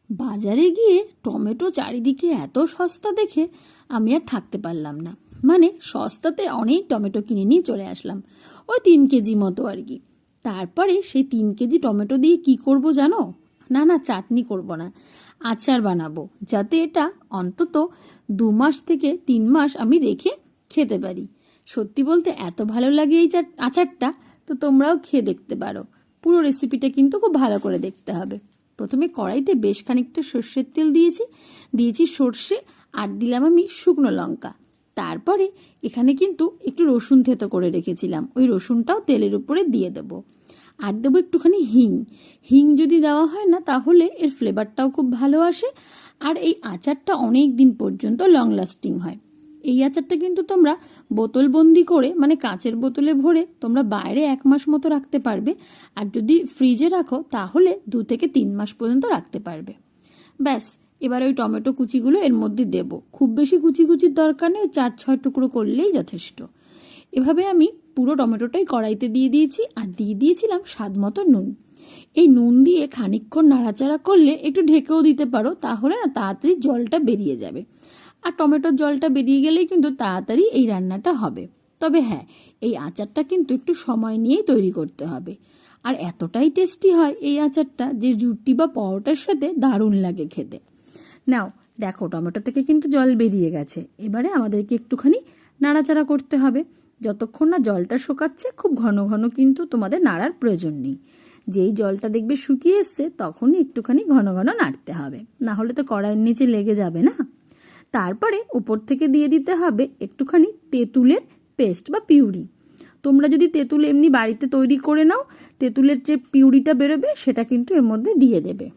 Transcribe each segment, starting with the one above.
বাজারে গিয়ে টমেটো চারিদিকে এত সস্তা দেখে আমি আর থাকতে পারলাম না। মানে সস্তাতে অনেক টমেটো কিনে নিয়ে চলে আসলাম, ওই 3 কেজি মতো আর কি। তারপরে সেই 3 কেজি টমেটো দিয়ে কি করব জানো? না না, চাটনি করব না, আচার বানাবো, যাতে এটা অন্তত 2 মাস থেকে 3 মাস আমি রেখে খেতে পারি। সত্যি বলতে এত ভালো লাগে এই আচারটা, তো তোমরাও খেয়ে দেখতে পারো। পুরো রেসিপিটা কিন্তু খুব ভালো করে দেখতে হবে। প্রথমে কড়াইতে বেশ খানিকটা সর্ষের তেল দিয়েছি সর্ষে, আর দিলাম আমি শুকনো লঙ্কা। তারপরে এখানে কিন্তু একটু রসুন থেতো করে রেখেছিলাম, ওই রসুনটাও তেলের উপরে দিয়ে দেবো। আর দেবো একটুখানি হিং। হিং যদি দেওয়া হয় না, তাহলে এর ফ্লেভারটাও খুব ভালো আসে, আর এই আচারটা অনেক দিন পর্যন্ত লং লাস্টিং হয়। এই আচারটা কিন্তু তোমরা বোতলবন্দি করে, মানে কাঁচের বোতলে ভরে তোমরা বাইরে 1 মাস মতো রাখতে পারবে, আর যদি ফ্রিজে রাখো তাহলে 2 থেকে 3 মাস পর্যন্ত রাখতে পারবে। ব্যাস, এবার ওই টমেটো কুচিগুলো এর মধ্যে দেব। খুব বেশি কুচির দরকার নেই, 4-6 টুকরো করলেই যথেষ্ট। এভাবে আমি পুরো টমেটোটাই কড়াইতে দিয়ে দিয়েছি, আর দিয়ে দিয়েছিলাম স্বাদ মতো নুন। এই নুন দিয়ে খানিকক্ষণ নাড়াচাড়া করলে একটু ঢেকেও দিতে পারো, তাহলে না তাড়াতাড়ি জলটা বেরিয়ে যাবে। আর টমেটোর জলটা বেরিয়ে গেলেই কিন্তু তাড়াতাড়ি এই রান্নাটা হবে। তবে হ্যাঁ, এই আচারটা কিন্তু একটু সময় নিয়েই তৈরি করতে হবে। আর এতটাই টেস্টি হয় এই আচারটা যে রুটি বা পরোটার সাথে দারুণ লাগে খেতে। নাও দেখো, টমেটো থেকে কিন্তু জল বেরিয়ে গেছে। এবারে আমাদেরকে একটুখানি নাড়াচাড়া করতে হবে যতক্ষণ না জলটা শুকাচ্ছে। খুব ঘন ঘন কিন্তু তোমাদের নাড়ার প্রয়োজন নেই। যেই জলটা দেখবে শুকিয়ে এসছে, তখনই একটুখানি ঘন ঘন নাড়তে হবে, না হলে তো কড়াইয়ের নিচে লেগে যাবে না। তারপরে উপর থেকে দিয়ে দিতে হবে একটুখানি তেঁতুলের পেস্ট বা পিউরি। তোমরা যদি তেঁতুল এমনি বাড়িতে তৈরি করে নাও, তেঁতুলের যে পিউরিটা বেরোবে সেটা কিন্তু এর মধ্যে দিয়ে দেবে।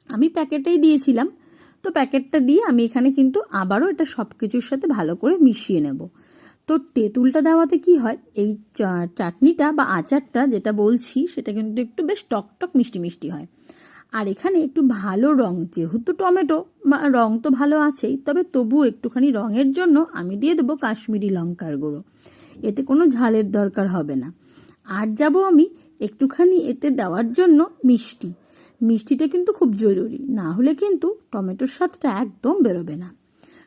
আমি প্যাকেটেই দিয়েছিলাম, তো প্যাকেটটা দিয়ে আমি এখানে কিন্তু আবারও এটা সব কিছুর সাথে ভালো করে মিশিয়ে নেব। তো তেঁতুলটা দেওয়াতে কি হয়, এই চাটনিটা বা আচারটা যেটা বলছি সেটা কিন্তু একটু বেশ টকটক মিষ্টি মিষ্টি হয়। আর এখানে একটু ভালো রং, যেহেতু টমেটো রং তো ভালো আছেই, তবে তবু একটুখানি রঙের জন্য আমি দিয়ে দেবো কাশ্মীরি লঙ্কার গুঁড়ো। এতে কোনো ঝালের দরকার হবে না। আর যাব আমি একটুখানি এতে দেওয়ার জন্য মিষ্টি। মিষ্টিটা কিন্তু খুব জরুরি, না হলে কিন্তু টমেটোর স্বাদটা একদম বেরোবে না।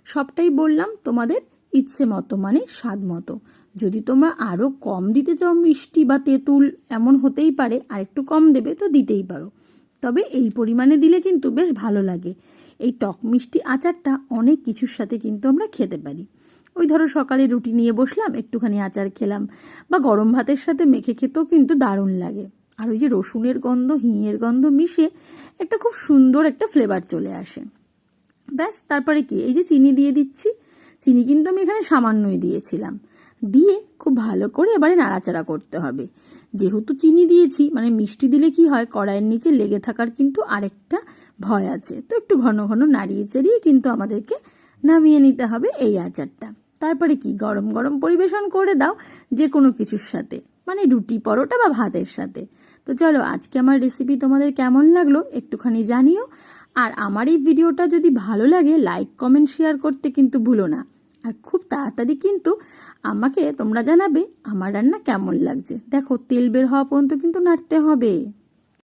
সবটাই বললাম তোমাদের ইচ্ছে মতো, মানে স্বাদ মতো। যদি তোমরা আরও কম দিতে চাও মিষ্টি বা তেঁতুল, এমন হতেই পারে, আর একটু কম দেবে তো দিতেই পারো। তবে এই পরিমাণে দিলে কিন্তু বেশ ভালো লাগে। এই টক মিষ্টি আচারটা অনেক কিছুর সাথে কিন্তু আমরা খেতে পারি। ওই ধরো সকালে রুটি নিয়ে বসলাম, একটুখানি আচার খেলাম, বা গরম ভাতের সাথে মেখে খেতেও কিন্তু দারুণ লাগে। আর ওই যে রসুনের গন্ধ, হিঙের গন্ধ মিশে একটা খুব সুন্দর একটা ফ্লেভার চলে আসে। ব্যাস, তারপরে কি, এই যে চিনি দিয়ে দিচ্ছি। চিনি কিন্তু আমি এখানে সামান্যই দিয়েছিলাম। দিয়ে খুব ভালো করে এবারে নাড়াচাড়া করতে হবে। যেহেতু চিনি দিয়েছি, মানে মিষ্টি দিলে কি হয়, কড়াইয়ের নিচে লেগে থাকার কিন্তু আরেকটা ভয় আছে। তো একটু ঘন ঘন নাড়িয়ে চাড়িয়ে কিন্তু আমাদেরকে নামিয়ে নিতে হবে এই আচারটা। তারপরে কি, গরম গরম পরিবেশন করে দাও যে কোনো কিছুর সাথে, মানে রুটি পরোটা বা ভাতের সাথে। তো চলো, আজকে আমার রেসিপি তোমাদের কেমন লাগলো একটুখানি জানিও। আর আমার এই ভিডিওটা যদি ভালো লাগে, লাইক কমেন্ট শেয়ার করতে কিন্তু ভুলো না। আর খুব তাড়াতাড়ি কিন্তু আমাকে তোমরা জানাবে আমার রান্না কেমন লাগছে। দেখো, তেল বের হওয়া পর্যন্ত কিন্তু নাড়তে হবে।